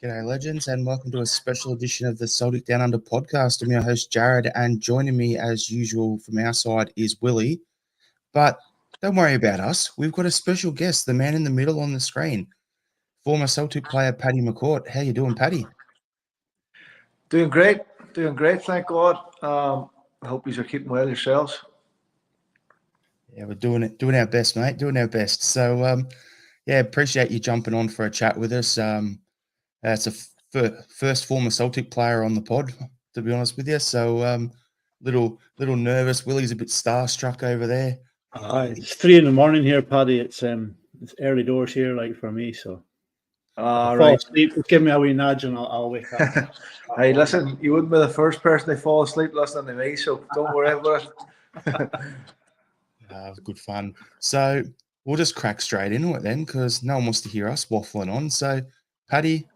G'day, legends, and welcome to a special edition of the Celtic Down Under podcast. I'm your host, Jarrod, and joining me as usual from our side is Willie. But don't worry about us. We've got a special guest, the man in the middle on the screen, former Celtic player Paddy McCourt. How you doing, Paddy? Doing great, thank God. I hope you're keeping well yourselves. Yeah, we're doing our best, mate, doing our best. So, appreciate you jumping on for a chat with us. It's a first former Celtic player on the pod, to be honest with you. So, little nervous. Willie's a bit starstruck over there. It's 3 a.m. here, Paddy. It's early doors here, like for me. So, fall asleep. Give me a wee nudge, and I'll wake up. Hey, listen, you wouldn't be the first person to fall asleep listening to me, so don't worry about it. Good fun. So we'll just crack straight into it then, because no one wants to hear us waffling on. So, Paddy,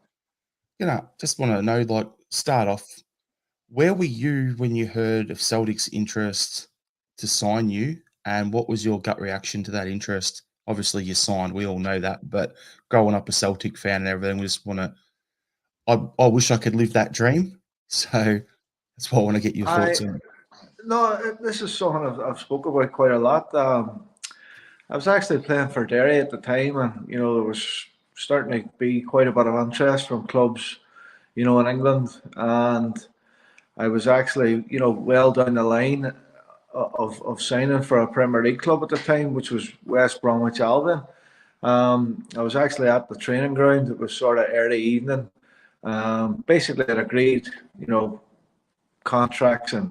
just want to know, like, start off, where were you when you heard of Celtic's interest to sign you, and what was your gut reaction to that interest? Obviously, you signed. We all know that, but growing up a Celtic fan and everything, we just want to. I wish I could live that dream. So that's why I want to get your thoughts on. No, this is something I've spoken about quite a lot. I was actually playing for Derry at the time, and there was starting to be quite a bit of interest from clubs, in England, and I was actually, well down the line of signing for a Premier League club at the time, which was West Bromwich Albion. I was actually at the training ground. It was sort of early evening. Basically, I'd agreed, contracts and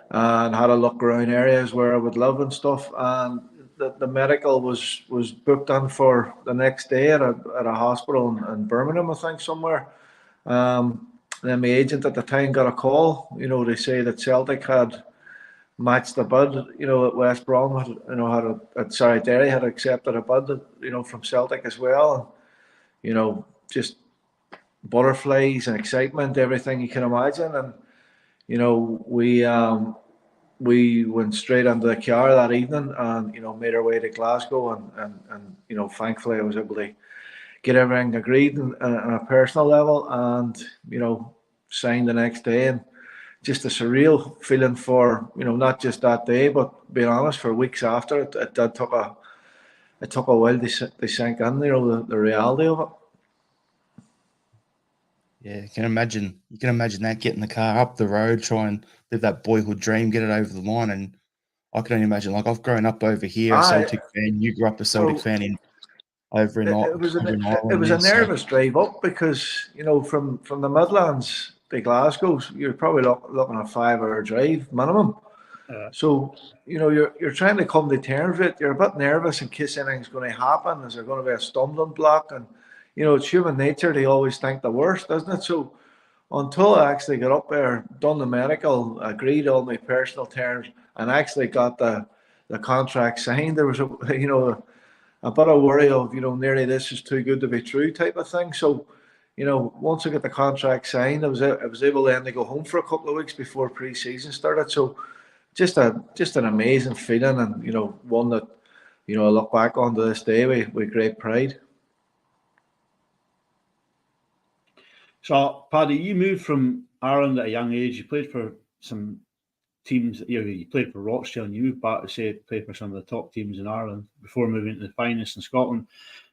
had a look around areas where I would live and stuff. And the medical was booked in for the next day at a hospital in Birmingham, I think, somewhere. Then my agent at the time got a call. They say that Celtic had matched the bid. At West Brom Derry had accepted a bid. From Celtic as well. And just butterflies and excitement, everything you can imagine. And we went straight into the car that evening and made our way to Glasgow and thankfully I was able to get everything agreed on a personal level and signed the next day. And just a surreal feeling for not just that day, but being honest, for weeks after it took a while to sink in the reality of it. Yeah, you can imagine that, getting the car up the road, try and live that boyhood dream, get it over the line. And I can only imagine, like, I've grown up over here, a Celtic fan. You grew up a Celtic fan over in Ireland. It was a nervous drive up because from the Midlands to Glasgow, you're probably looking at a 5-hour drive minimum. So you're trying to come to terms with it. You're a bit nervous in case anything's going to happen. Is there going to be a stumbling block? And it's human nature to always think the worst, isn't it? So until I actually got up there, done the medical, agreed on my personal terms, and actually got the contract signed, there was a bit of worry of nearly this is too good to be true type of thing. So once I got the contract signed, I was able then to go home for a couple of weeks before pre-season started. So just an amazing feeling, and one that I look back on to this day with great pride. So, Paddy, you moved from Ireland at a young age. You played for some teams. You played for Rochdale, and you moved back to play for some of the top teams in Ireland before moving to the finest in Scotland.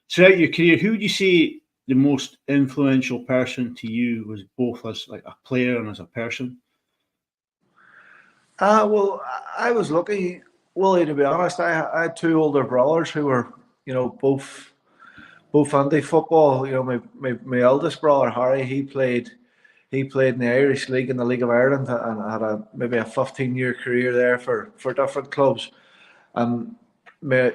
Throughout your career, who would you say the most influential person to you was, both as like a player and as a person? Well, I was lucky, Willie, to be honest. I had two older brothers who were, both into football. My eldest brother Harry, he played in the Irish League and the League of Ireland, and had maybe a 15-year career there for different clubs. And my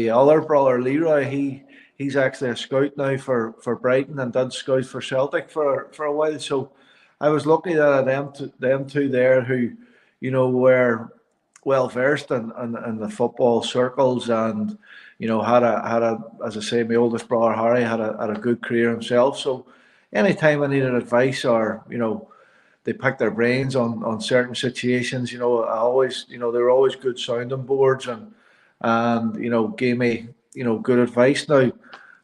other brother Leroy, he's actually a scout now for Brighton, and did scout for Celtic for a while. So I was lucky that I had them two there who were well versed in the football circles, and had a as I say, my oldest brother Harry had a good career himself. So anytime I needed advice, or they picked their brains on certain situations, I always they were always good sounding boards, and gave me good advice. Now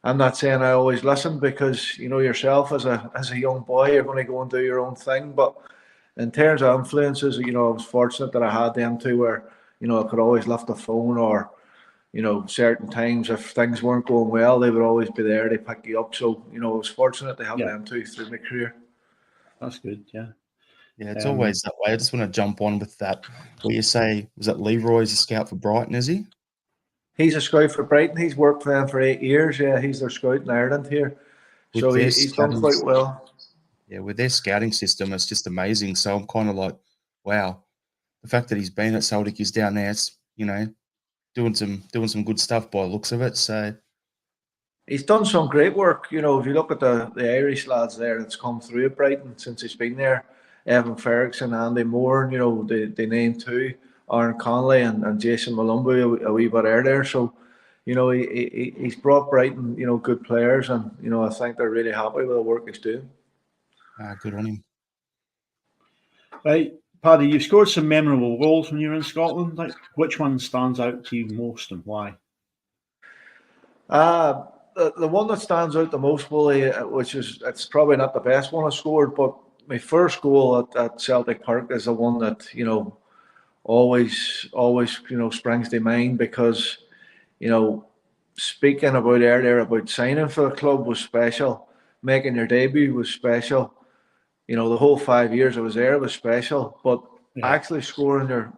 I'm not saying I always listen, because yourself as a young boy, you're going to go and do your own thing. But in terms of influences, I was fortunate that I had them two, where I could always lift the phone, or certain times if things weren't going well, they would always be there to pick you up. So I was fortunate to have them two through my career. That's good. Yeah. Yeah, it's always that way. I just want to jump on with that. What you say, was that Leroy's a scout for Brighton, is he? He's a scout for Brighton. He's worked for them for 8 years. Yeah, he's their scout in Ireland here. So he's done quite well. Yeah, with their scouting system, it's just amazing. So I'm kind of like, wow, the fact that he's been at Celtic, he's down there, it's, doing some good stuff by the looks of it. So he's done some great work. If you look at the Irish lads there that's come through at Brighton since he's been there, Evan Ferguson, Andy Moore, they named two, Aaron Connolly and Jason Malumbu a wee bit earlier. So, he's brought Brighton, good players, and I think they're really happy with the work he's doing. Good on him. Right, Paddy, you've scored some memorable goals when you were in Scotland. Like, which one stands out to you most, and why? The one that stands out the most, Willie, it's probably not the best one I scored, but my first goal at Celtic Park is the one that always springs to mind, because speaking about earlier about signing for the club was special, making your debut was special, the whole 5 years I was there was special, but actually scoring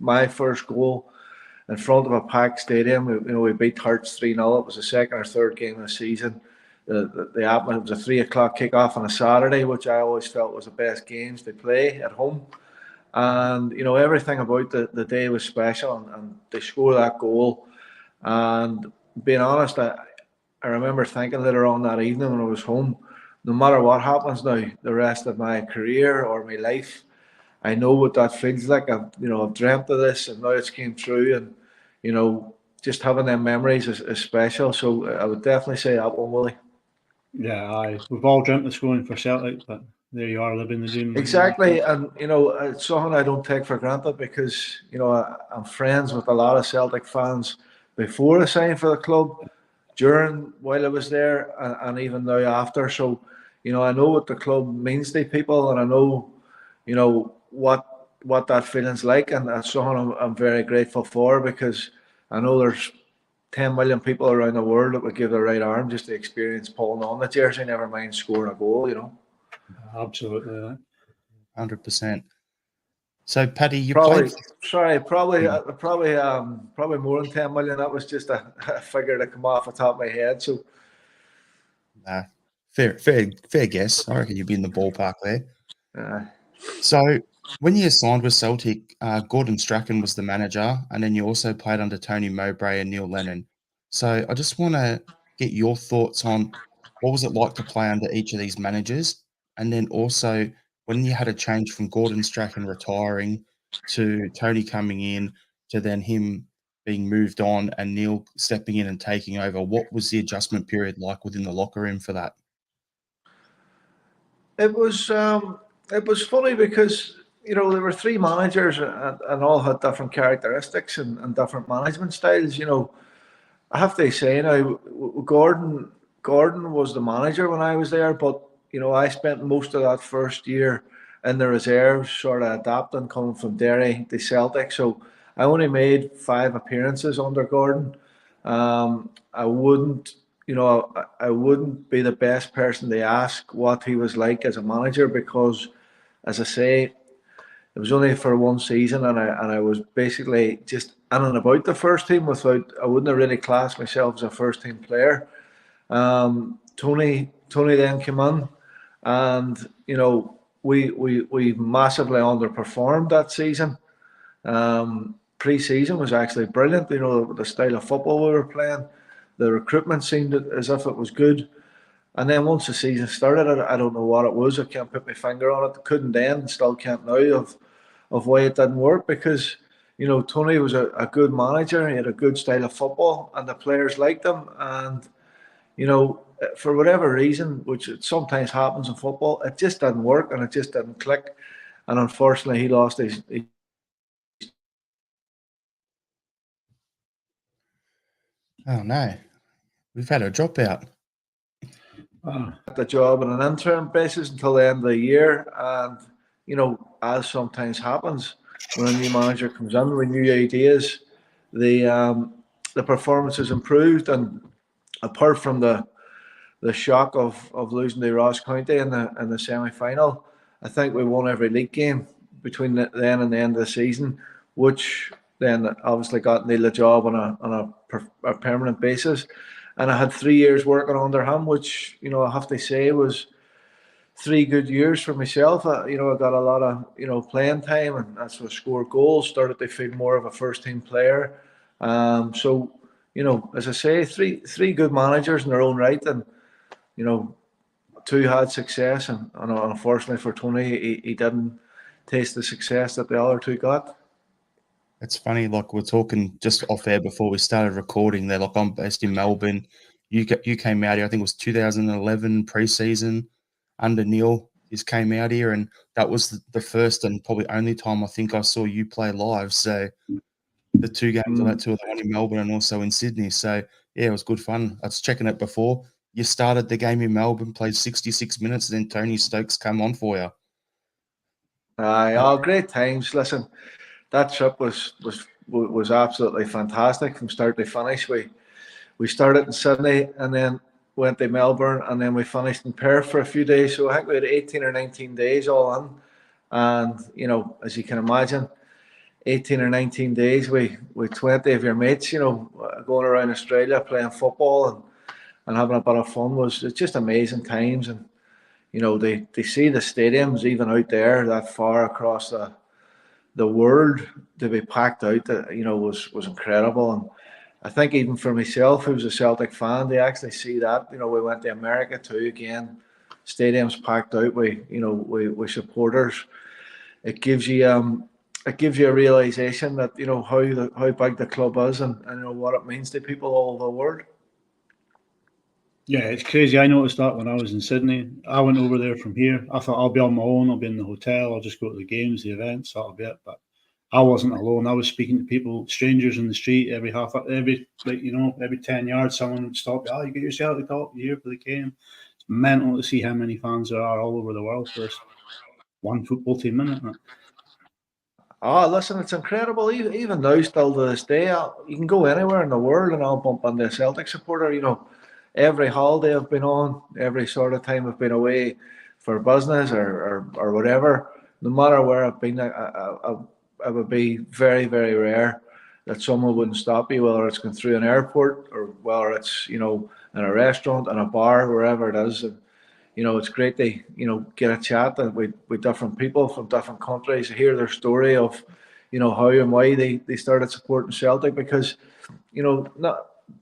my first goal in front of a packed stadium. We beat Hearts 3-0. It was the second or third game of the season. It was a 3 o'clock kickoff on a Saturday, which I always felt was the best games to play at home. And everything about the day was special, and they scored that goal. And being honest, I remember thinking later on that evening when I was home, no matter what happens now, the rest of my career or my life, I know what that feels like. I've dreamt of this, and now it's came true. And just having them memories is special. So I would definitely say that one, Willie. Yeah, we've all dreamt of scoring for Celtic, but there you are, living the dream. Exactly, and it's something I don't take for granted, because I'm friends with a lot of Celtic fans before I signed for the club, while I was there, and even now after. So I know what the club means to people, and I know what that feeling's like, and that's something I'm very grateful for, because I know there's 10 million people around the world that would give their right arm just to experience pulling on the jersey, never mind scoring a goal. Absolutely. 100%. So, Paddy, you probably more than 10 million. That was just a figure that come off the top of my head. So, fair guess. I reckon you'd be in the ballpark there. So, when you signed with Celtic, Gordon Strachan was the manager, and then you also played under Tony Mowbray and Neil Lennon. So, I just want to get your thoughts on what was it like to play under each of these managers, and then also when you had a change from Gordon Strachan retiring to Tony coming in to then him being moved on and Neil stepping in and taking over. What was the adjustment period like within the locker room for that? It was funny, because there were three managers, and all had different characteristics and different management styles. I have to say now, Gordon was the manager when I was there, but I spent most of that first year in the reserves, sort of adapting, coming from Derry to Celtic. So I only made 5 appearances under Gordon. I wouldn't be the best person to ask what he was like as a manager, because, as I say, it was only for one season, and I was basically just in and about the first team. I wouldn't have really classed myself as a first team player. Tony then came in, and we massively underperformed that season. Pre-season was actually brilliant. The style of football we were playing, the recruitment seemed as if it was good. And then once the season started, I don't know what it was. I can't put my finger on it. Couldn't then, still can't now, of why it didn't work, because Tony was a good manager. He had a good style of football, and the players liked him. And for whatever reason, which it sometimes happens in football, it just didn't work, and it just didn't click. And unfortunately, he lost his. Oh no, We've had a dropout. The job on an interim basis until the end of the year, and as sometimes happens when a new manager comes in with new ideas, the performance has improved. And apart from the shock of losing to Ross County in the semi-final, I think we won every league game between then and the end of the season, which then obviously got Neil the job on a permanent basis. And I had 3 years working under him, which I have to say was 3 good years for myself. I got a lot of playing time, and that's what scored goals. Started to feel more of a first team player. So as I say, three good managers in their own right, and 2 had success, and unfortunately for Tony, he didn't taste the success that the other 2 got. It's funny, like we're talking just off air before we started recording. They're like, I'm based in Melbourne. You came out here, I think it was 2011 pre-season under Neil. You came out here, and that was the first and probably only time I think I saw you play live. So the 2 games I went to, the one in Melbourne and also in Sydney. So yeah, it was good fun. I was checking it before. You started the game in Melbourne, played 66 minutes, and then Tony Stokes came on for you. Great times. Listen, that trip was absolutely fantastic from start to finish. We started in Sydney and then went to Melbourne, and then we finished in Perth for a few days. So I think we had 18 or 19 days all in. And as you can imagine, 18 or 19 days with 20 of your mates, going around Australia playing football and having a bit of fun it's just amazing times. And they see the stadiums even out there that far across the world to be packed out, was incredible. And I think even for myself, who's a Celtic fan, they actually see that. We went to America too, again, stadiums packed out with supporters. It gives you a realization that how big the club is, and what it means to people all over the world. Yeah, it's crazy. I noticed that when I was in Sydney. I went over there from here. I thought I'll be on my own. I'll be in the hotel. I'll just go to the games, the events. That'll be it. But I wasn't alone. I was speaking to people, strangers in the street. Every 10 yards, someone would stop. Oh, you get your Celtic top. You're here for the game. It's mental to see how many fans there are all over the world for this one football team, isn't it? Oh, listen, it's incredible. Even now, still to this day, you can go anywhere in the world and I'll bump into a Celtic supporter. Every holiday I've been on, every sort of time I've been away for business or whatever, no matter where I've been, it would be very, very rare that someone wouldn't stop you, whether it's going through an airport or whether it's, in a restaurant, in a bar, wherever it is. And, it's great to, get a chat with different people from different countries, hear their story of, how and why they started supporting Celtic, because,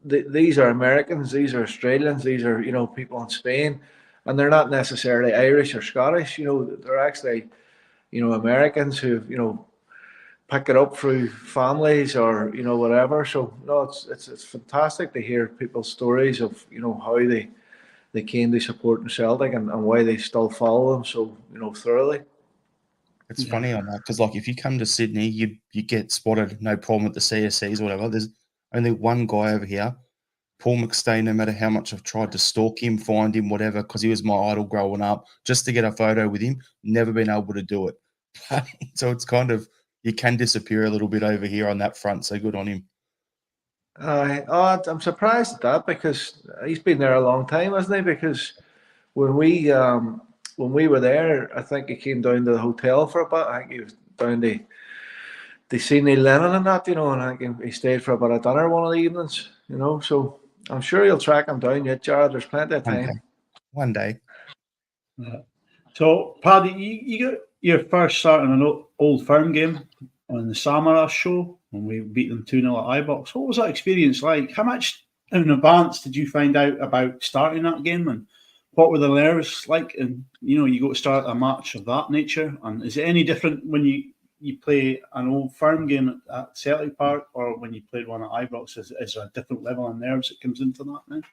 these are Americans, these are Australians, these are, people in Spain, and they're not necessarily Irish or Scottish. They're actually, Americans who, pick it up through families or, whatever. So, no, it's fantastic to hear people's stories of, how they came to supporting Celtic and why they still follow them so, thoroughly. It's funny on that because, like, if you come to Sydney, you get spotted, no problem at the CSCs or whatever. There's only one guy over here, Paul McStay. No matter how much I've tried to stalk him, find him, whatever, because he was my idol growing up, just to get a photo with him, never been able to do it. So it's kind of, you can disappear a little bit over here on that front. So good on him. I'm surprised at that because he's been there a long time, hasn't he? Because when we were there, I think he came down to the hotel for a bit. I think he was down to see Neil Lennon and that, and I think he stayed for about a dinner one of the evenings, So I'm sure you'll track him down yet, Jarrod. There's plenty of time. One day. So, Paddy, you got your first start in an Old Firm game on the Samara show when we beat them 2-0 at iBox. What was that experience like? How much in advance did you find out about starting that game, and what were the nerves like? And you go to start a match of that nature, and is it any different when you play an Old Firm game at Celtic Park or when you played one at Ibrox? Is there a different level of nerves that comes into that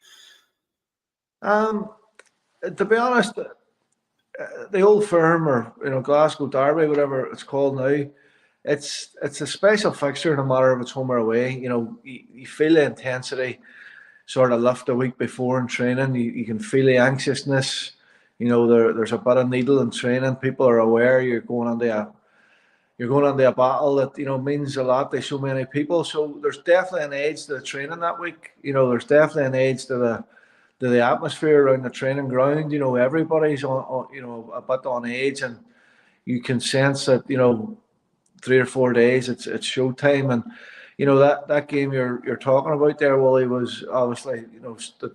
now? To be honest, the Old Firm or Glasgow Derby, whatever it's called now, it's a special fixture no matter if it's home or away. You feel the intensity. sort of lift the week before in training. You can feel the anxiousness. There's a bit of needle in training. People are aware you're going into a battle that means a lot to so many people. So there's definitely an edge to the training that week. There's definitely an edge to the atmosphere around the training ground. Everybody's on a bit on edge, and you can sense that 3 or 4 days it's showtime. And that game you're talking about there, Willie, was obviously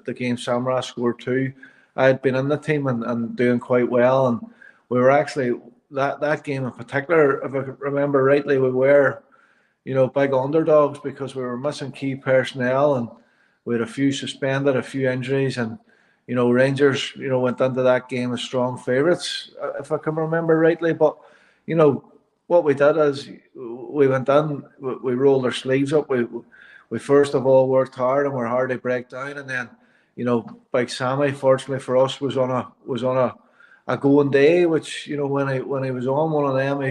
the game Samra scored 2. I had been in the team and doing quite well, and we were actually that game in particular, if I remember rightly, we were big underdogs because we were missing key personnel, and we had a few suspended, a few injuries, and Rangers went into that game as strong favourites, if I can remember rightly. But what we did is we went in, we rolled our sleeves up. We first of all worked hard, and we're hard to break down. And then, Big Sammy, fortunately for us, was on a going day, which when he was on one of them,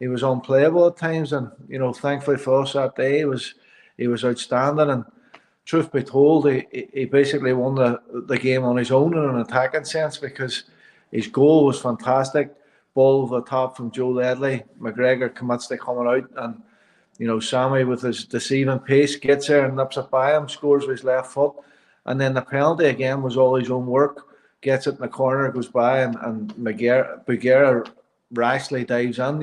he was unplayable at times. And thankfully for us that day, he was outstanding. And truth be told, he basically won the game on his own in an attacking sense, because his goal was fantastic. Ball over the top from Joe Ledley. McGregor commits to coming out, and Sammy with his deceiving pace gets there and nips it by him, scores with his left foot. And then the penalty again was all his own work. Gets it in the corner, goes by, and McGregor rashly dives in,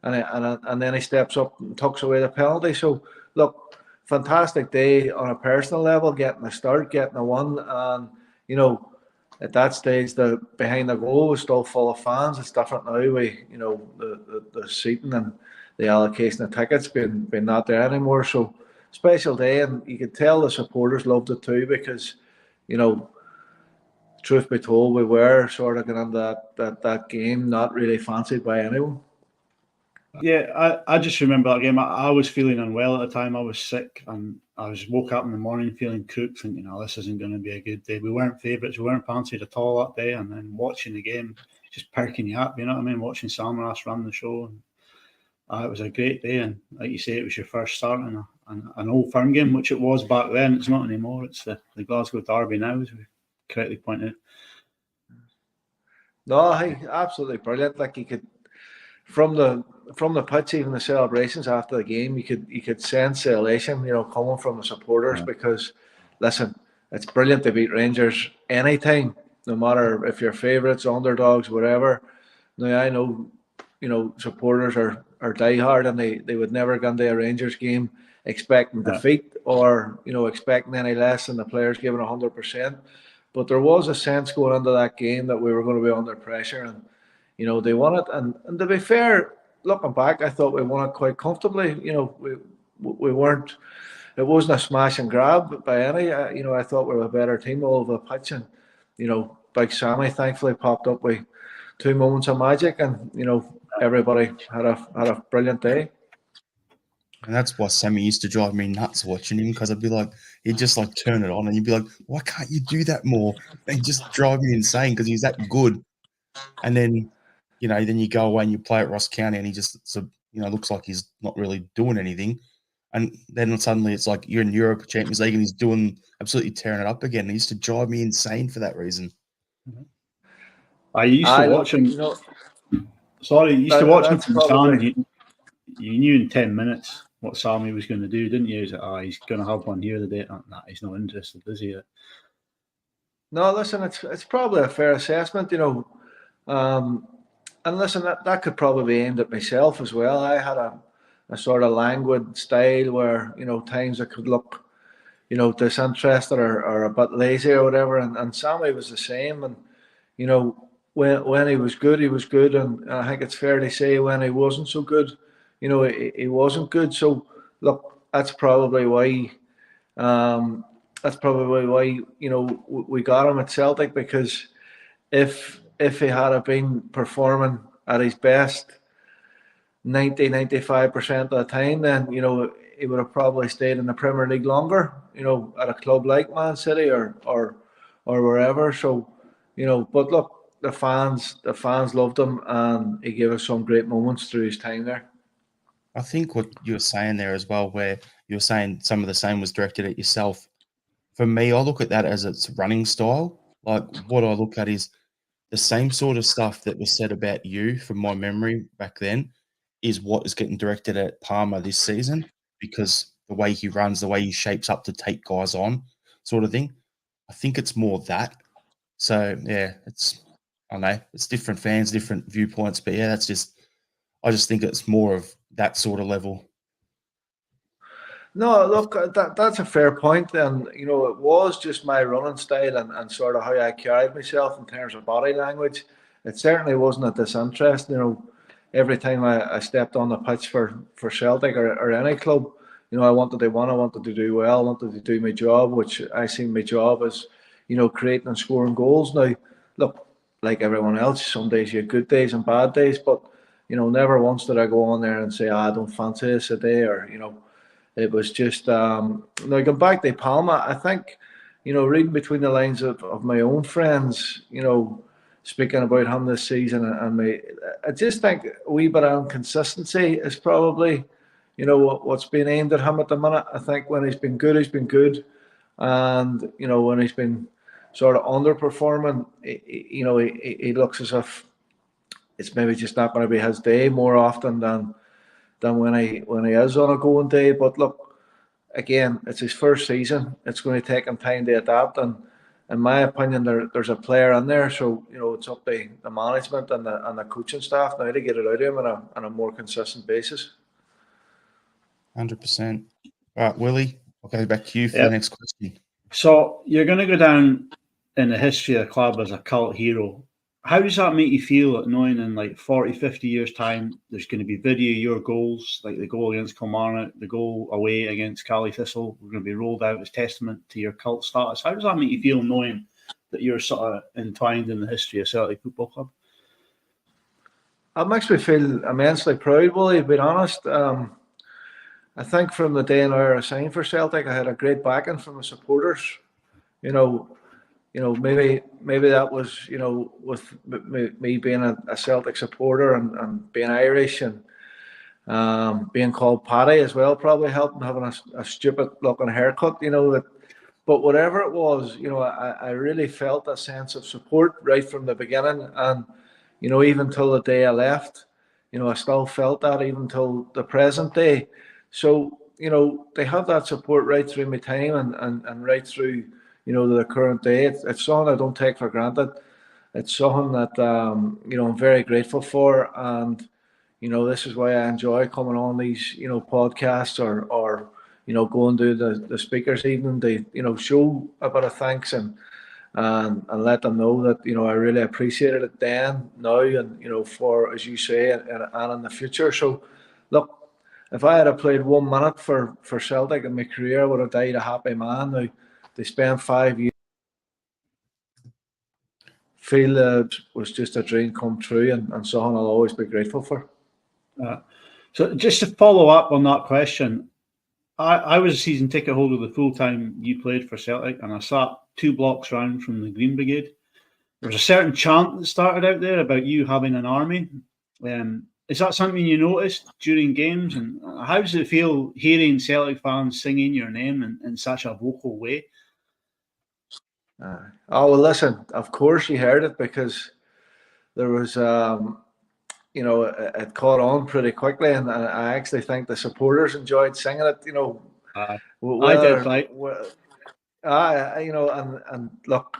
and then he steps up and tucks away the penalty. So look, fantastic day on a personal level, getting a start, getting a one, and at that stage, the behind the goal was still full of fans. It's different now. The seating and the allocation of tickets been not there anymore. So special day, and you could tell the supporters loved it too, because truth be told, we were sort of going into that game not really fancied by anyone. Yeah, I just remember that game. I was feeling unwell at the time. I was sick, and I woke up in the morning feeling cooked, thinking, this isn't going to be a good day. We weren't favourites. We weren't fancied at all that day. And then watching the game, just perking you up, you know what I mean? Watching Samaras run the show. And, it was a great day. And like you say, it was your first start in an Old Firm game, which it was back then. It's not anymore. It's the Glasgow Derby now, as we correctly pointed out. No, absolutely brilliant. Like, you could, from the pitch, even the celebrations after the game, you could sense the elation, coming from the supporters. Because, listen, it's brilliant to beat Rangers anytime, no matter if you're favourites, underdogs, whatever. Now, I know, supporters are diehard, and they would never go into a Rangers game expecting defeat, or expecting any less than the players giving 100%. But there was a sense going into that game that we were going to be under pressure, and they won it. And to be fair, looking back, I thought we won it quite comfortably. We weren't. It wasn't a smash and grab by any. I thought we were a better team all over the pitch, and Big Sammy thankfully popped up with 2 moments of magic, and everybody had a brilliant day. And that's why Sammy used to drive me nuts watching him, because I'd be like, he'd just like turn it on, and you'd be like, why can't you do that more? And just drive me insane, because he's that good. And then, then you go away and you play at Ross County, and he just looks like he's not really doing anything. And then suddenly it's like you're in Europe, Champions League, and he's doing absolutely tearing it up again. He used to drive me insane for that reason. I used to watch him. Used to watch him from the stand. You knew in 10 minutes what Sammy was going to do, didn't you? He's like, he's going to have one here today. Nah, he's not interested, is he? No, listen, it's probably a fair assessment, and listen, that could probably be aimed at myself as well. I had a sort of languid style where, times I could look, disinterested or a bit lazy or whatever, and Sammy was the same. And, when he was good, he was good, and I think it's fair to say when he wasn't so good, he wasn't good. So, look, that's probably why we got him at Celtic, because if he had been performing at his best 90-95% of the time, then he would have probably stayed in the Premier League longer, at a club like Man City or wherever. So, but look, the fans loved him, and he gave us some great moments through his time there. I think what you were saying there as well, where you were saying some of the same was directed at yourself. for me, I look at that as its running style. Like what I look at is the same sort of stuff that was said about you from my memory back then is what is getting directed at Palmer this season because the way he runs, the way he shapes up to take guys on, sort of thing. I think it's more that. So yeah, I don't know, it's different fans, different viewpoints, but yeah, I just think it's more of that sort of level. No, look, that's a fair point. And, you know, it was just my running style and sort of how I carried myself in terms of body language. It certainly wasn't a disinterest. You know, every time I stepped on the pitch for Celtic or any club, you know, I wanted to win, I wanted to do well, I wanted to do my job, which I see my job as, you know, creating and scoring goals. Now, look, like everyone else, some days you have good days and bad days, but, you know, never once did I go on there and say, I don't fancy this today, or, you know, it was just now going back to Palma. I think, you know, reading between the lines of my own friends, you know, speaking about him this season and me, I just think a wee bit of inconsistency is probably, you know, what's been aimed at him at the minute. I think when he's been good, and you know when he's been sort of underperforming, you know, he looks as if it's maybe just not going to be his day more often than when he is on a going day. But look, again, it's his first season. It's going to take him time to adapt, and in my opinion, there's a player in there. So you know, it's up to the management and the coaching staff now to get it out of him on a more consistent basis. 100%. All right, Willie, I'll go back to you for the Yep. next question. So you're going to go down in the history of the club as a cult hero. How does that make you feel at knowing in like 40, 50 years' time, there's going to be video of your goals, like the goal against Kilmarnock, the goal away against Cali Thistle, we're going to be rolled out as testament to your cult status? How does that make you feel knowing that you're sort of entwined in the history of Celtic Football Club? It makes me feel immensely proud, Willie, to be honest. I think from the day I signed for Celtic, I had a great backing from the supporters. You know, maybe that was, you know, with me being a Celtic supporter and being Irish and being called Paddy as well probably helped, and having a stupid looking haircut, you know. But whatever it was, you know, I really felt a sense of support right from the beginning, and you know, even till the day I left, you know, I still felt that even till the present day. So you know, they have that support right through my time and right through, you know, the current day. It's something I don't take for granted. It's something that you know, I'm very grateful for, and you know, this is why I enjoy coming on these, you know, podcasts or you know, going to the speakers evening to, you know, show a bit of thanks and let them know that, you know, I really appreciated it then, now, and you know, for, as you say, and in the future. So look, if I had played 1 minute for Celtic in my career, I would have died a happy man. Now, they spent 5 years, feel was just a dream come true, and something I'll always be grateful for. So just to follow up on that question, I was a season ticket holder the full time you played for Celtic, and I sat 2 blocks round from the Green Brigade. There was a certain chant that started out there about you having an army. Is that something you noticed during games? And how does it feel hearing Celtic fans singing your name in such a vocal way? Oh, well, listen, of course you heard it, because there was, you know, it caught on pretty quickly, and I actually think the supporters enjoyed singing it, you know. I did, right? You know, and look,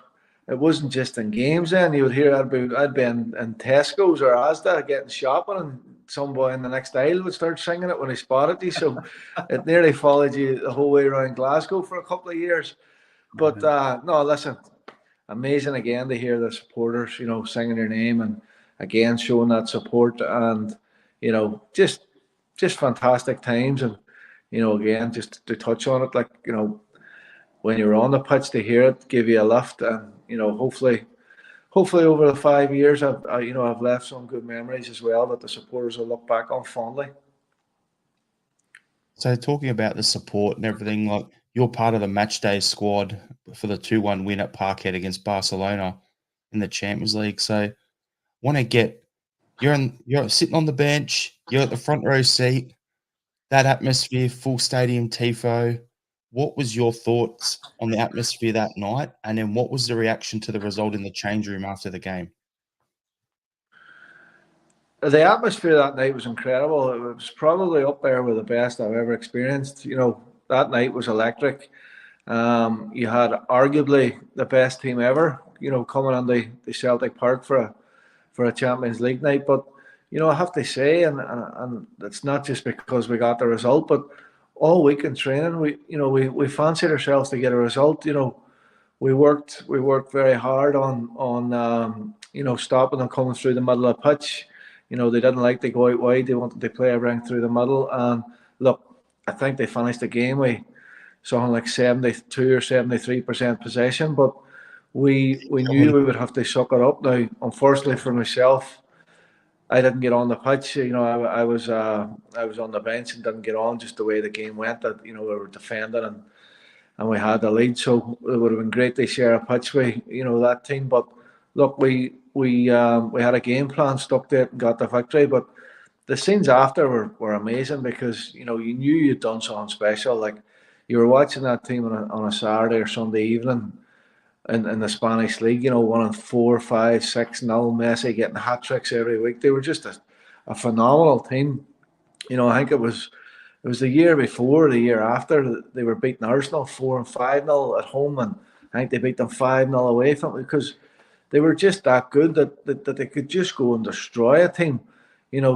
it wasn't just in games then. You would hear I'd be in Tesco's or Asda getting shopping, and some boy in the next aisle would start singing it when he spotted you. So it nearly followed you the whole way around Glasgow for a couple of years. But no, listen, amazing again to hear the supporters, you know, singing your name and again showing that support, and you know, just fantastic times. And you know, again, just to touch on it, like, you know, when you're on the pitch, to hear it give you a lift, and you know, hopefully over the 5 years, I've left some good memories as well that the supporters will look back on fondly. So talking about the support and everything, like you're part of the match day squad for the 2-1 win at Parkhead against Barcelona in the Champions League. So want to get you're sitting on the bench, you're at the front row seat, that atmosphere, full stadium tifo. what was your thoughts on the atmosphere that night? And then what was the reaction to the result in the change room after the game? The atmosphere that night was incredible. It was probably up there with the best I've ever experienced. That night was electric. You had arguably the best team ever, coming on the Celtic Park for a Champions League night. But, I have to say, and it's not just because we got the result, but all week in training, we fancied ourselves to get a result. We worked very hard on stopping them coming through the middle of the pitch. They didn't like to go out wide. They wanted to play everything through the middle. And look, I think they finished the game with something like 72 or 73% possession. But we knew we would have to suck it up. Now, unfortunately for myself, I didn't get on the pitch. I was on the bench and didn't get on, just the way the game went. That we were defending and we had the lead, so it would have been great to share a pitch with that team. But look, we had a game plan, stuck to it, and got the victory. But the scenes after were amazing because you knew you'd done something special. Like you were watching that team on a Saturday or Sunday evening in the Spanish league, winning 4, 5, 6-0, Messi getting hat tricks every week. They were just a phenomenal team. I think it was the year before, the year after, they were beating Arsenal 4 and 5-0 at home, and I think they beat them 5-0 away from it because they were just that good that they could just go and destroy a team.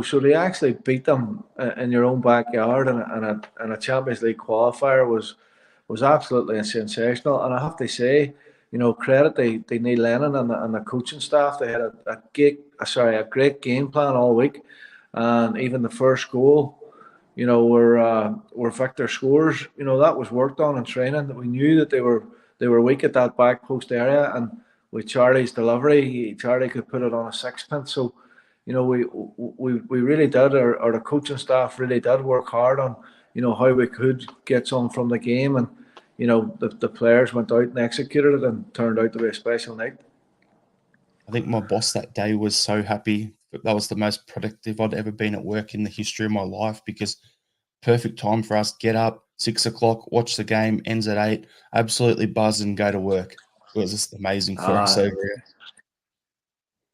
So they actually beat them in your own backyard, and a Champions League qualifier was absolutely sensational. And I have to say, credit to Neil Lennon and the coaching staff. They had a great game plan all week, and even the first goal, were Victor scores. That was worked on in training. That we knew that they were weak at that back post area, and with Charlie's delivery, Charlie could put it on a sixpence. So, we really did, or the coaching staff really did work hard on, how we could get some from the game, and the players went out and executed it, and turned out to be a special night. I think my boss that day was so happy. That was the most productive I'd ever been at work in the history of my life, because perfect time for us. Get up, 6 o'clock, watch the game, ends at 8, absolutely buzz and go to work. It was just amazing for us over here.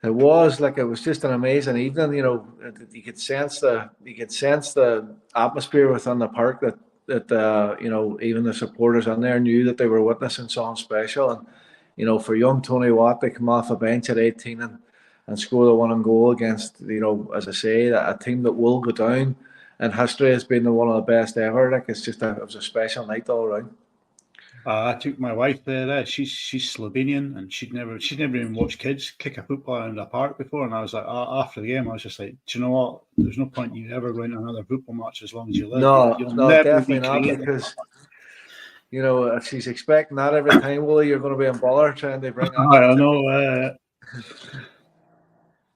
It was just an amazing evening. You could sense the atmosphere within the park that even the supporters in there knew that they were witnessing something special. And for young Tony Watt to come off a bench at 18 and score the winning goal against, as I say, a team that will go down in history as being one of the best ever. It was a special night all around. I took my wife there. She's Slovenian, and she'd never even watched kids kick a football around a park before. And I was like, after the game, I was just like, do you know what? There's no point you ever going to another football match as long as you live. No, never definitely not, because if she's expecting that every time, Willie, you're going to be in bother trying to bring that. I know.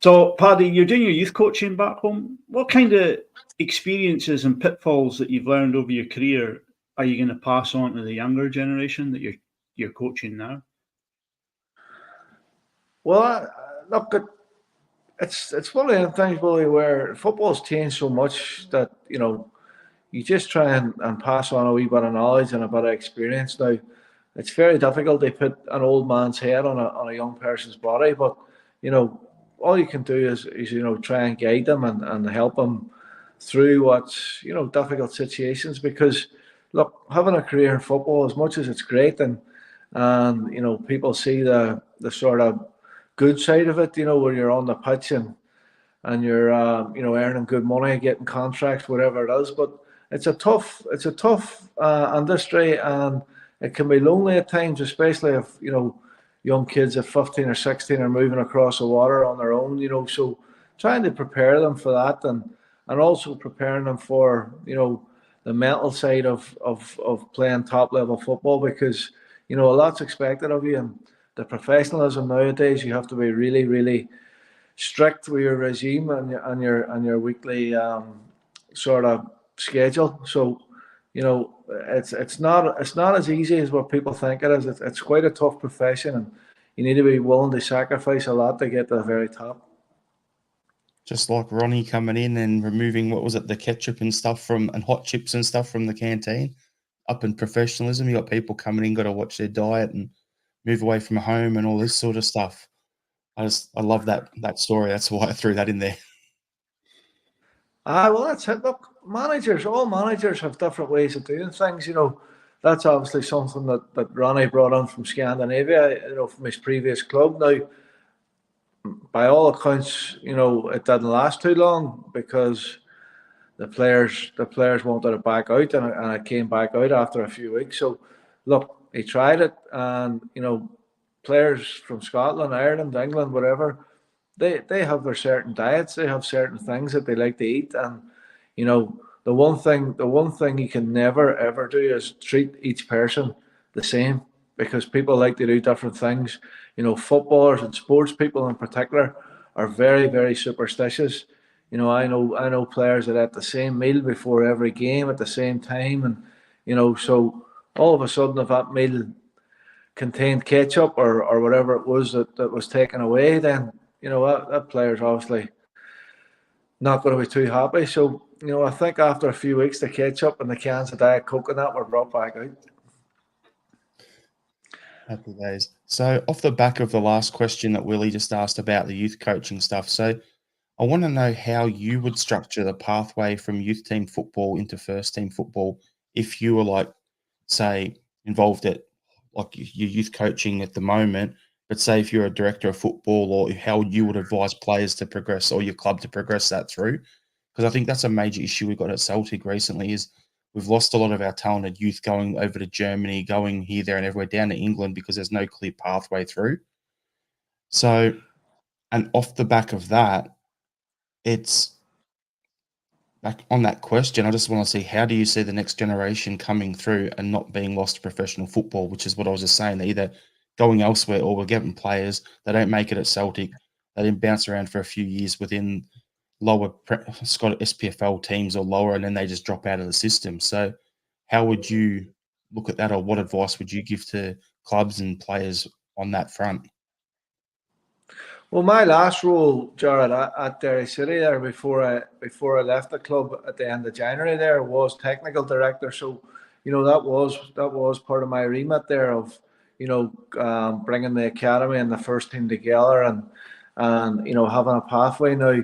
So, Paddy, you're doing your youth coaching back home. What kind of experiences and pitfalls that you've learned over your career are you going to pass on to the younger generation that you're coaching now? Well, look, it's one of the things, Willie, where football's changed so much that you just try and pass on a wee bit of knowledge and a bit of experience. Now, it's very difficult to put an old man's head on a young person's body, but all you can do is try and guide them and help them through what's difficult situations. Because look, having a career in football, as much as it's great, and people see the sort of good side of it, when you're on the pitch and you're earning good money, getting contracts, whatever it is. But it's a tough industry, and it can be lonely at times, especially if young kids at 15 or 16 are moving across the water on their own. So trying to prepare them for that, and also preparing them for the mental side of playing top level football, because a lot's expected of you, and the professionalism nowadays, you have to be really, really strict with your regime and your weekly sort of schedule. So it's not as easy as what people think it is. It's quite a tough profession, and you need to be willing to sacrifice a lot to get to the very top. Just like Ronnie coming in and removing, what was it, the ketchup and stuff and hot chips and stuff from the canteen. up in professionalism. You got people coming in, got to watch their diet and move away from home and all this sort of stuff. I love that story. That's why I threw that in there. Well, that's it. Look, all managers have different ways of doing things. That's obviously something that Ronnie brought on from Scandinavia, from his previous club. Now, by all accounts, it didn't last too long because the players wanted it back out, and it came back out after a few weeks. So, look, he tried it, and players from Scotland, Ireland, England, whatever, they have their certain diets. They have certain things that they like to eat, and the one thing you can never ever do is treat each person the same, because people like to do different things. Footballers and sports people in particular are very, very superstitious. I know players that eat the same meal before every game at the same time, and so all of a sudden, if that meal contained ketchup or whatever it was that was taken away, then that player's obviously not going to be too happy. So I think after a few weeks, the ketchup and the cans of Diet Coke and that were brought back out. Happy days. So off the back of the last question that Willie just asked about the youth coaching stuff, so I want to know how you would structure the pathway from youth team football into first team football if you were say, involved at your youth coaching at the moment, but say if you're a director of football, or how you would advise players to progress or your club to progress that through. Because I think that's a major issue we've got at Celtic recently is we've lost a lot of our talented youth going over to Germany, going here, there, and everywhere, down to England, because there's no clear pathway through. So, and off the back of that, it's back on that question. I just want to see, how do you see the next generation coming through and not being lost to professional football, which is what I was just saying. They're either going elsewhere, or we're getting players that don't make it at Celtic. They didn't bounce around for a few years within lower Scottish SPFL teams or lower, and then they just drop out of the system. So how would you look at that, or what advice would you give to clubs and players on that front? Well, my last role, Jarrod, at Derry City there before I left the club at the end of January there, was technical director. So, that was part of my remit there of bringing the academy and the first team together, and having a pathway. Now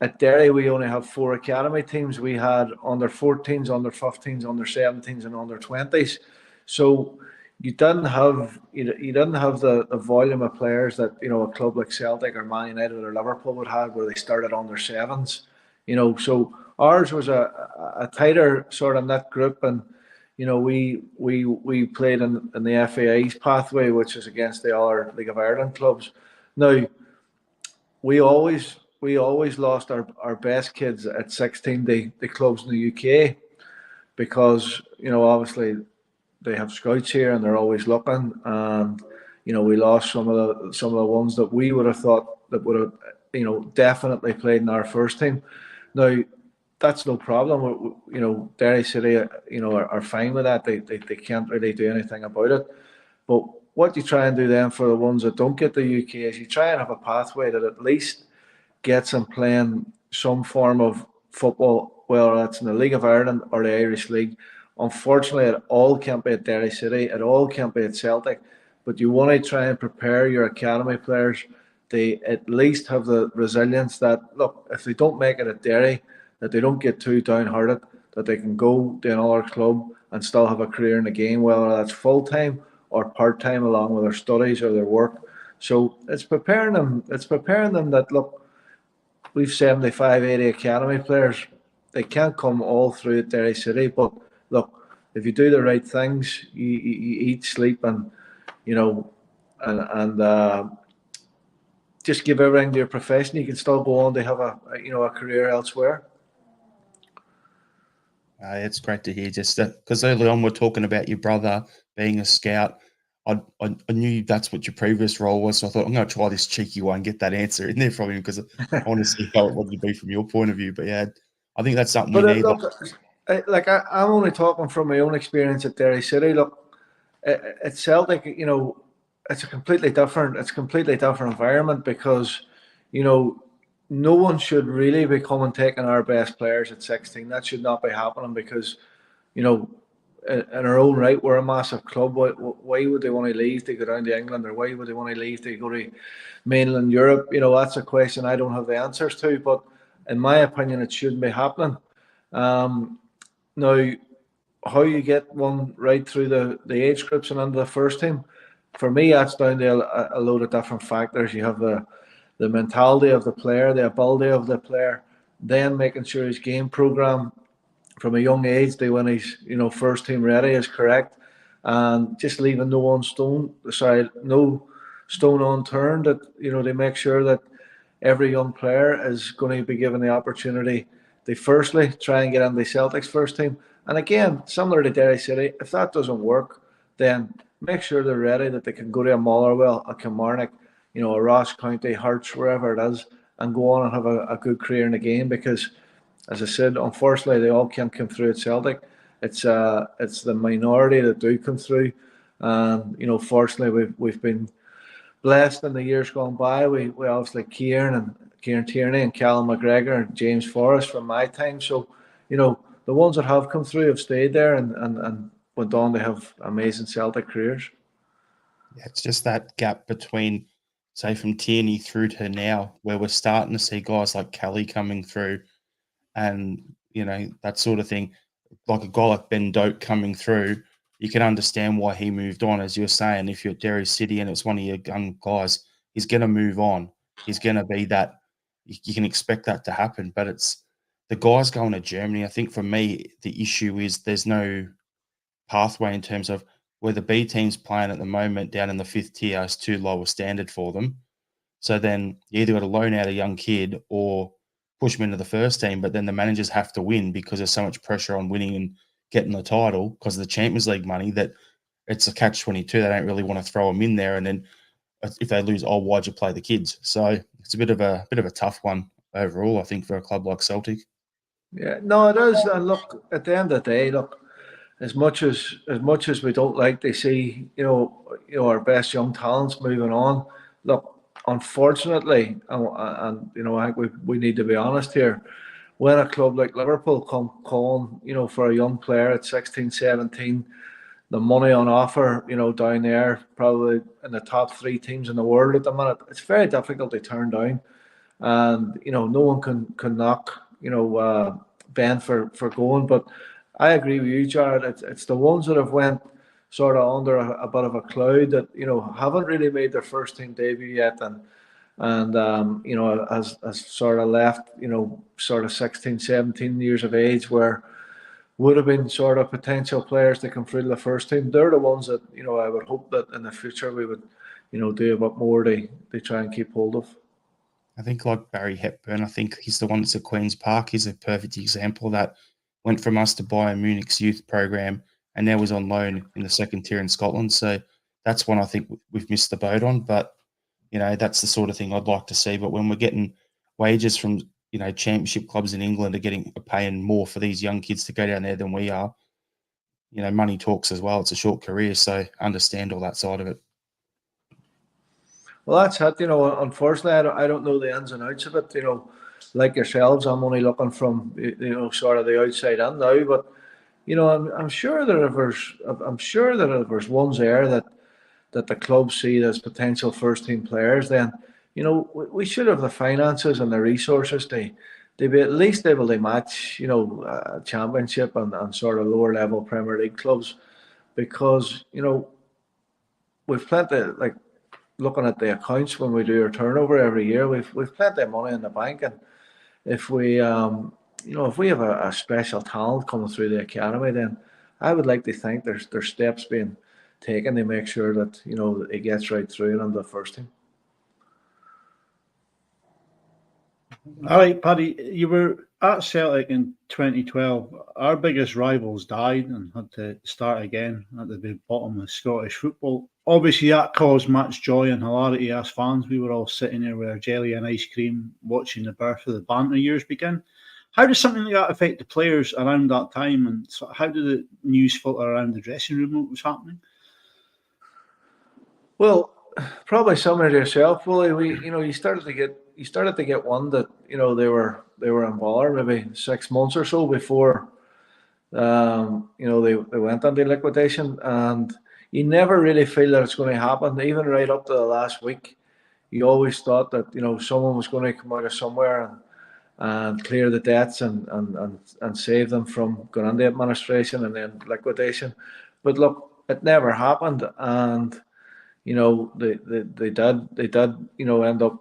at Derry, we only have 4 academy teams. We had under 14s, under 15s, under 17s, and under 20s. So you didn't have the volume of players that a club like Celtic or Man United or Liverpool would have, where they started under 7s. So ours was a tighter sort of knit group, and we played in the FAI's pathway, which is against the other League of Ireland clubs. Now we always lost our best kids at 16 the clubs in the UK, because obviously they have scouts here and they're always looking, and we lost some of the ones that we would have thought that would have definitely played in our first team. Now that's no problem. Derry City are fine with that. They can't really do anything about it. But what you try and do then for the ones that don't get the UK is you try and have a pathway that at least gets them playing some form of football, whether that's in the League of Ireland or the Irish League. Unfortunately, it all can't be at Derry City. It all can't be at Celtic. But you want to try and prepare your academy players. They at least have the resilience that, look, if they don't make it at Derry, that they don't get too downhearted, that they can go to another club and still have a career in the game, whether that's full-time or part-time, along with their studies or their work. So it's preparing them that, look, we've 75, 80 academy players. They can't come all through at Derry City, but look, if you do the right things, you eat, sleep, and just give everything to your profession, you can still go on to have a career elsewhere. It's great to hear, just because early on we're talking about your brother being a scout. I knew that's what your previous role was, so I thought I'm going to try this cheeky one, get that answer in there from him, because I want to see how it would be from your point of view. But yeah, I think that's something we need. I'm only talking from my own experience at Derry City. Look, at Celtic, it's a completely different environment, because no one should really be coming taking our best players at 16. That should not be happening, because in our own right, we're a massive club. Why would they want to leave to go down to England, or why would they want to leave to go to mainland Europe? That's a question I don't have the answers to, but in my opinion, it shouldn't be happening. Now, how you get one right through the age groups and into the first team, for me, that's down to a load of different factors. You have the mentality of the player, the ability of the player, then making sure his game program from a young age to when he's first team ready is correct, and just leaving no stone unturned. That they make sure that every young player is going to be given the opportunity to firstly try and get into Celtic's first team, and again, similar to Derry City, if that doesn't work, then make sure they're ready, that they can go to a Motherwell, a Kilmarnock, a Ross County, Hearts, wherever it is, and go on and have a good career in the game. Because, as I said, unfortunately, they all can't come through at Celtic. It's the minority that do come through, and fortunately, we've been blessed in the years gone by. We obviously Kieran Tierney and Callum McGregor and James Forrest from my time. So, the ones that have come through have stayed there and went on to have amazing Celtic careers. Yeah, it's just that gap between, say, from Tierney through to now, where we're starting to see guys like Kelly coming through, and that sort of thing. Like a guy like Ben Doak coming through, you can understand why he moved on. As you were saying, if you're at Derry City and it's one of your young guys, he's going to move on. He's going to be that. You can expect that to happen, but it's the guys going to Germany. I think for me, the issue is there's no pathway in terms of where the B team's playing at the moment down in the 5th tier is too low a standard for them. So then you either got to loan out a young kid or push them into the first team, but then the managers have to win because there's so much pressure on winning and getting the title because of the Champions League money that it's a catch-22. They don't really want to throw them in there, and then if they lose, why'd you play the kids? So it's a bit of a tough one overall, I think, for a club like Celtic. Yeah, no, it is. And look, at the end of the day, as much as we don't like to see, our best young talents moving on. Look, unfortunately, and I think we need to be honest here. When a club like Liverpool come calling, for a young player at 16, 17, the money on offer, down there, probably in the top 3 teams in the world at the minute, it's very difficult to turn down. And no one can knock Ben for going, but I agree with you, Jarrod. It's the ones that have went sort of under a bit of a cloud that haven't really made their first team debut yet, and as sort of left sort of 16, 17 years of age, where would have been sort of potential players to come through to the first team. They're the ones that I would hope that in the future we would do a bit more to try and keep hold of. I think like Barry Hepburn, I think he's the one that's at Queen's Park. He's a perfect example of that. Went from us to Bayern Munich's youth program and now was on loan in the 2nd tier in Scotland. So that's one I think we've missed the boat on. But, that's the sort of thing I'd like to see. But when we're getting wages from, championship clubs in England are paying more for these young kids to go down there than we are, money talks as well. It's a short career. So understand all that side of it. Well, that's it. Unfortunately, I don't know the ins and outs of it. Like yourselves, I'm only looking from sort of the outside in now. But I'm sure that if there's ones there that the clubs see as potential first team players, then we should have the finances and the resources to be at least able to match a championship and sort of lower level Premier League clubs, because we've plenty, like, looking at the accounts when we do our turnover every year, we've plenty of money in the bank, and if we if we have a special talent coming through the academy, then I would like to think there's steps being taken to make sure that it gets right through and on the first team. All right, Paddy, you were at Celtic in 2012. Our biggest rivals died and had to start again at the bottom of Scottish football. Obviously, that caused much joy and hilarity as fans. We were all sitting there with our jelly and ice cream, watching the birth of the banter years begin. How does something like that affect the players around that time? And so how did the news filter around the dressing room what was happening? Well, probably similar to yourself, Willie. You started to get one that they were involved maybe 6 months or so before They went into liquidation, and you never really feel that it's going to happen. Even right up to the last week, you always thought that someone was going to come out of somewhere and clear the debts and save them from going into administration and then liquidation. But look, it never happened, and they did end up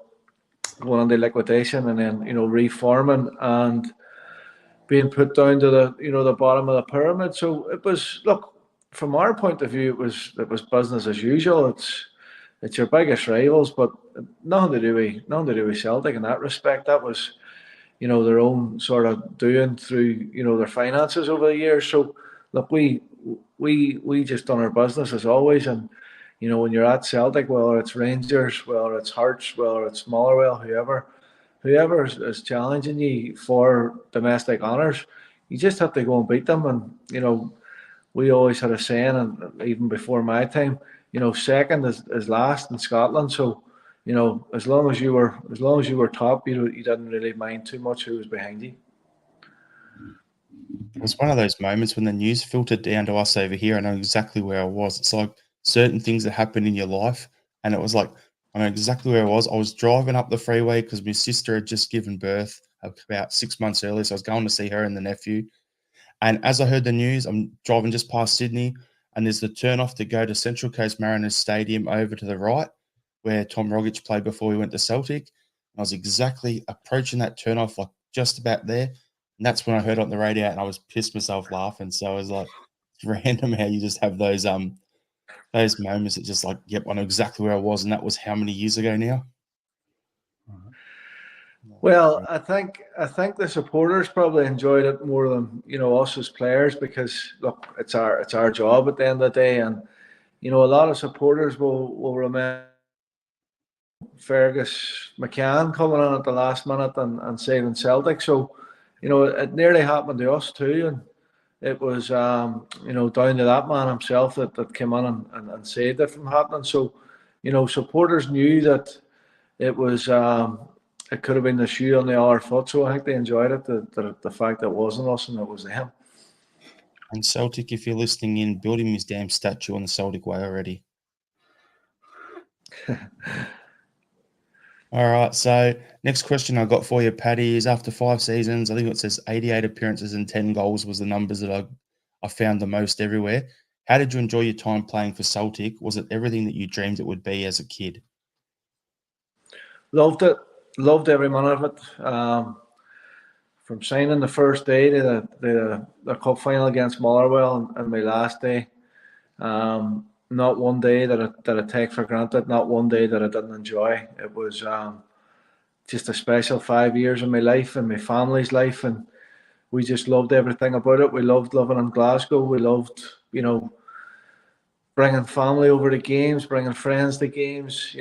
going into liquidation and then reforming and being put down to the bottom of the pyramid. So it was, look, from our point of view, it was business as usual. It's your biggest rivals, but nothing to do with Celtic in that respect. That was their own sort of doing through their finances over the years. So look, we just done our business as always, and when you're at Celtic, whether it's Rangers, whether it's Hearts, whether it's Motherwell, whoever is challenging you for domestic honours, you just have to go and beat them. And we always had a saying, and even before my time, second is last in Scotland. So as long as you were top, you didn't really mind too much who was behind you. It was one of those moments when the news filtered down to us over here. I know exactly where I was. It's like certain things that happen in your life, and it was like I know exactly where I was. I was driving up the freeway because my sister had just given birth about 6 months earlier, so I was going to see her and the nephew. And as I heard the news, I'm driving just past Sydney, and there's the turn off to go to Central Coast Mariners Stadium over to the right, where Tom Rogic played before he went to Celtic. And I was exactly approaching that turn off, like just about there. And that's when I heard on the radio, and I was pissed myself laughing. So I was like, it's random how you just have those moments that just like, yep, I know exactly where I was, and that was how many years ago now? Well, I think the supporters probably enjoyed it more than us as players, because look, it's our job at the end of the day, and a lot of supporters will remember Fergus McCann coming on at the last minute and saving Celtic. So it nearly happened to us too, and it was down to that man himself that came on and saved it from happening. So supporters knew that it was it could have been the shoe on the other foot. So I think they enjoyed it, the fact that it wasn't us and it was them. And Celtic, if you're listening in, build him his damn statue on the Celtic way already. All right, so next question I got for you, Paddy, is after 5 seasons, I think it says 88 appearances and 10 goals was the numbers that I found the most everywhere. How did you enjoy your time playing for Celtic? Was it everything that you dreamed it would be as a kid? Loved it. Loved every minute of it. From signing the first day to the cup final against Motherwell and my last day. Not one day that I take for granted, not one day that I didn't enjoy. It was just a special 5 years of my life and my family's life, and we just loved everything about it. We loved living in Glasgow. We loved, bringing family over to games, bringing friends to games.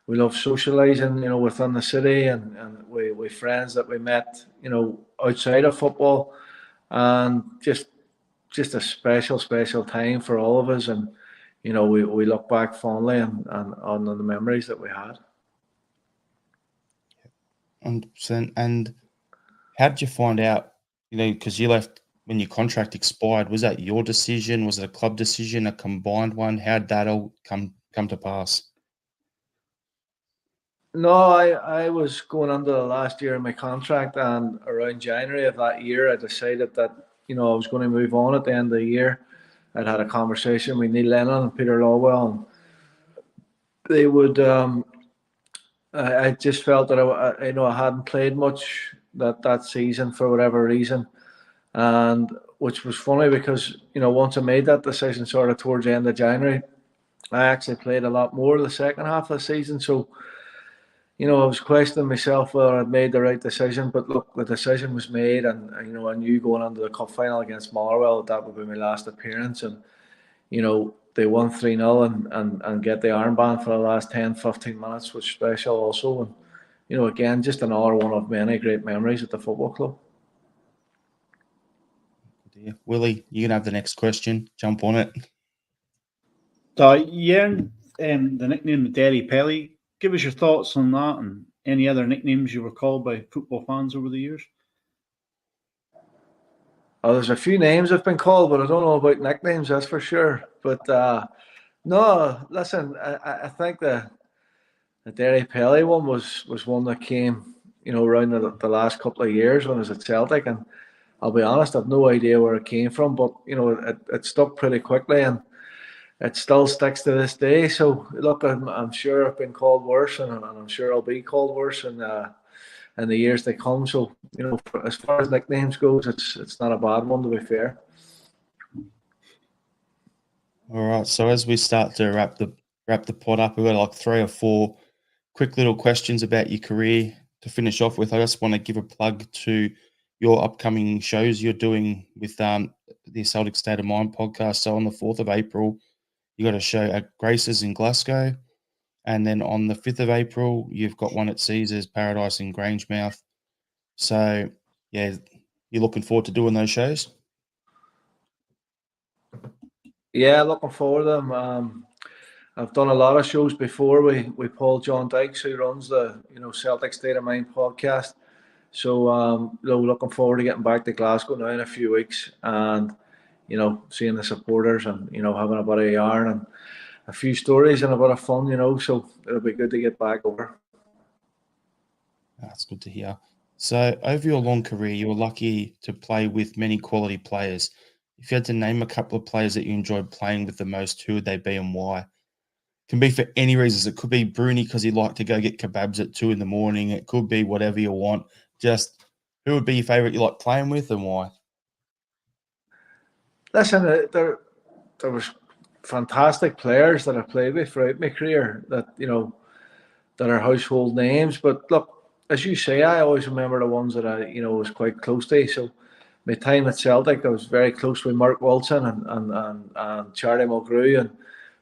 We love socialising, within the city, and we friends that we met, outside of football, and just a special time for all of us. And we look back fondly and on the memories that we had. 100%. And how did you find out, because you left when your contract expired, was that your decision? Was it a club decision, a combined one? How did that all come to pass? No, I was going into the last year of my contract, and around January of that year, I decided that I was going to move on at the end of the year. I'd had a conversation with Neil Lennon and Peter Lawwell, and they would. I just felt that I hadn't played much that season for whatever reason, and which was funny because once I made that decision, sort of towards the end of January, I actually played a lot more the second half of the season. So. I was questioning myself whether I'd made the right decision, but look, the decision was made, and I knew going into the cup final against Motherwell that would be my last appearance, and they won 3-0 and get the armband for the last 10-15 minutes was special also, and again, just another one of many great memories at the football club. Willie, you can have the next question. Jump on it. So you earned the nickname Derry Pelly. Give us your thoughts on that and any other nicknames you were called by football fans over the years. Oh, there's a few names have been called, but I don't know about nicknames. That's for sure. But no, listen, I think the Derry Pelly one was one that came, around the last couple of years when I was at Celtic, and I'll be honest, I've no idea where it came from, but it stuck pretty quickly, and it still sticks to this day. So look, I'm sure I've been called worse, and I'm sure I'll be called worse in the years to come. So as far as nicknames goes, it's not a bad one, to be fair. All right. So as we start to wrap the pod up, we've got like 3 or 4 quick little questions about your career to finish off with. I just want to give a plug to your upcoming shows you're doing with the Celtic State of Mind podcast. So on the 4th of April, you got a show at Grace's in Glasgow. And then on the 5th of April, you've got one at Caesar's Paradise in Grangemouth. So, yeah, you're looking forward to doing those shows? Yeah, looking forward to them. I've done a lot of shows before with Paul John Dykes, who runs the Celtic State of Mind podcast. So looking forward to getting back to Glasgow now in a few weeks, and seeing the supporters, and having a bit of yarn and a few stories and a bit of fun. So it'll be good to get back over. That's good to hear. So over your long career, you were lucky to play with many quality players. If you had to name a couple of players that you enjoyed playing with the most, who would they be and why? Can be for any reasons. It could be Bruni because he liked to go get kebabs at 2 a.m. It could be whatever you want. Just who would be your favourite you like playing with and why? Listen, there was fantastic players that I played with throughout my career that that are household names. But look, as you say, I always remember the ones that I was quite close to. So my time at Celtic, I was very close with Mark Wilson and Charlie Mulgrew and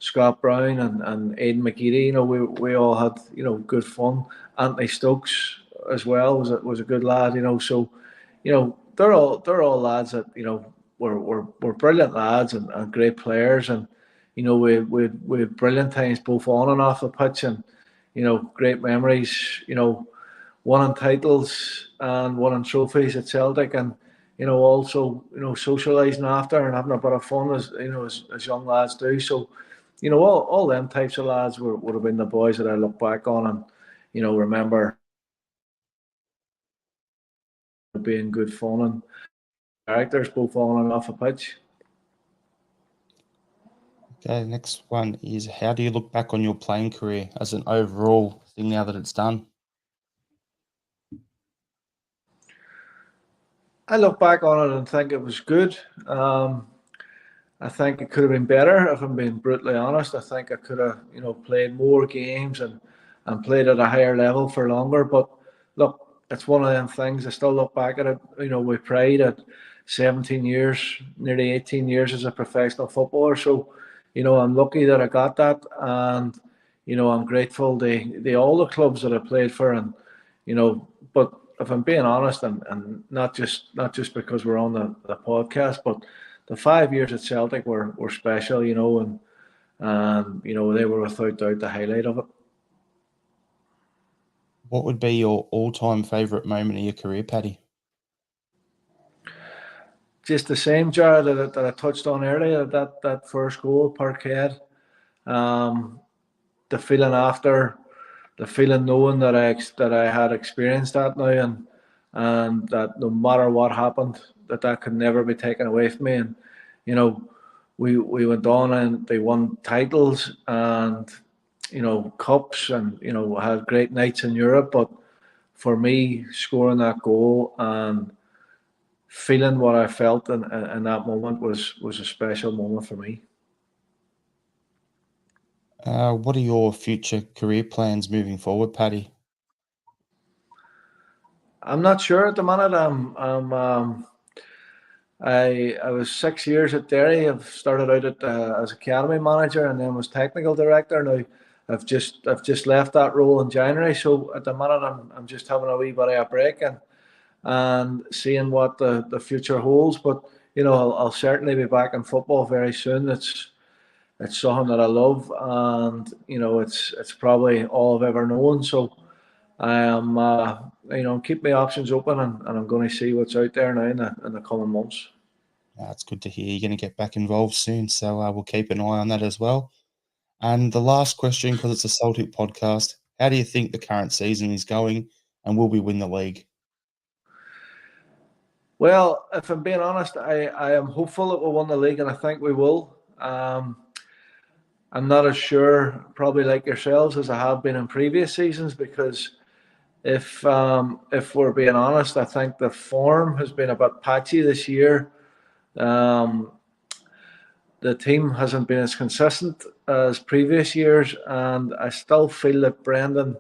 Scott Brown and Aidan McGeady. We all had good fun. Anthony Stokes as well was a good lad. So they're all lads that were brilliant lads and great players, and we had brilliant times both on and off the pitch, and great memories. Winning titles and winning trophies at Celtic, and also socialising after and having a bit of fun as young lads do. So all them types of lads would have been the boys that I look back on and remember being good fun and characters both on and off the pitch. Okay, next one is, how do you look back on your playing career as an overall thing now that it's done? I look back on it and think it was good. I think it could have been better, if I'm being brutally honest. I think I could have, played more games and played at a higher level for longer. But look, it's one of them things. I still look back at it, with pride at 17 years, nearly 18 years as a professional footballer. So, I'm lucky that I got that, and I'm grateful to all the clubs that I played for, and but if I'm being honest, and not just because we're on the podcast, but the 5 years at Celtic were special, and they were without doubt the highlight of it. What would be your all-time favourite moment of your career, Paddy? Just the same, Jarrod, that I touched on earlier, that first goal, Parkhead. The feeling after, the feeling knowing that I had experienced that now, and that no matter what happened, that could never be taken away from me. And we went on and they won titles and cups, and had great nights in Europe. But for me, scoring that goal and feeling what I felt in that moment was a special moment for me. What are your future career plans moving forward, Paddy? I'm not sure at the minute. I was 6 years at Derry. I've started out as academy manager and then was technical director. Now I've just left that role in January. So at the minute I'm just having a wee bit of a break and seeing what the future holds. But I'll certainly be back in football very soon. It's something that I love, and it's probably all I've ever known. So I am keep my options open, and I'm going to see what's out there now in the coming months. It's good to hear you're going to get back involved soon. So we'll keep an eye on that as well. And the last question, because it's a Celtic podcast, how do you think the current season is going, and will we win the league? Well, if I'm being honest, I am hopeful that we'll win the league, and I think we will. I'm not as sure, probably like yourselves, as I have been in previous seasons, because if we're being honest, I think the form has been a bit patchy this year. The team hasn't been as consistent as previous years, and I still feel that Brendan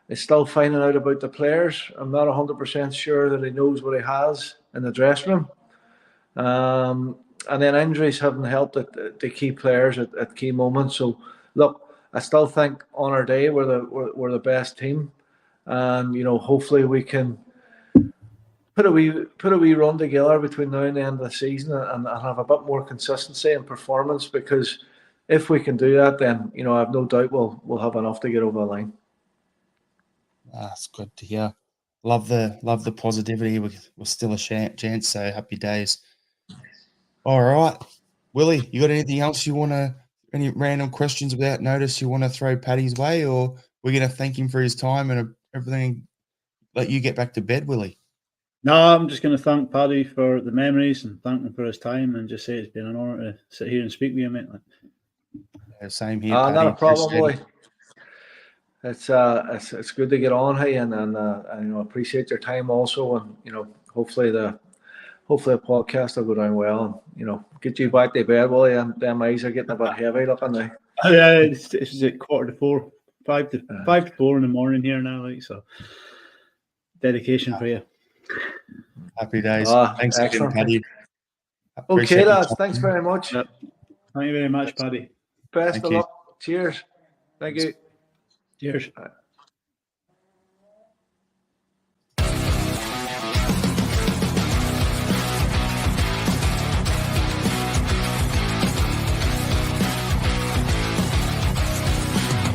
is still finding out about the players. I'm not 100% sure that he knows what he has in the dressing room. And then injuries haven't helped the key players at key moments. So, look, I still think on our day we're the best team, and hopefully we can put a wee run together between now and the end of the season and have a bit more consistency in performance. Because if we can do that, then I have no doubt we'll have enough to get over the line. That's good to hear. Love the positivity. We're still a chance, so happy days. All right, Willie, you got anything else any random questions without notice you want to throw Paddy's way, or we're going to thank him for his time and everything, let you get back to bed, Willie? No, I'm just going to thank Paddy for the memories and thank him for his time, and just say it's been an honour to sit here and speak with you, mate. Yeah, same here, Paddy. Not a problem, boy. It's good to get on, hey, and appreciate your time also, and hopefully the podcast will go down well, and get you back to bed, Willie, and them eyes are getting a bit heavy looking now. Yeah, it's at 3:45, 5 to 4 in the morning here now, so dedication for you. Happy days. Thanks excellent. again, Paddy. Okay, lads, thanks very much. Yep. Thank you very much, Paddy. Best of luck. Cheers. Thank you. Cheers.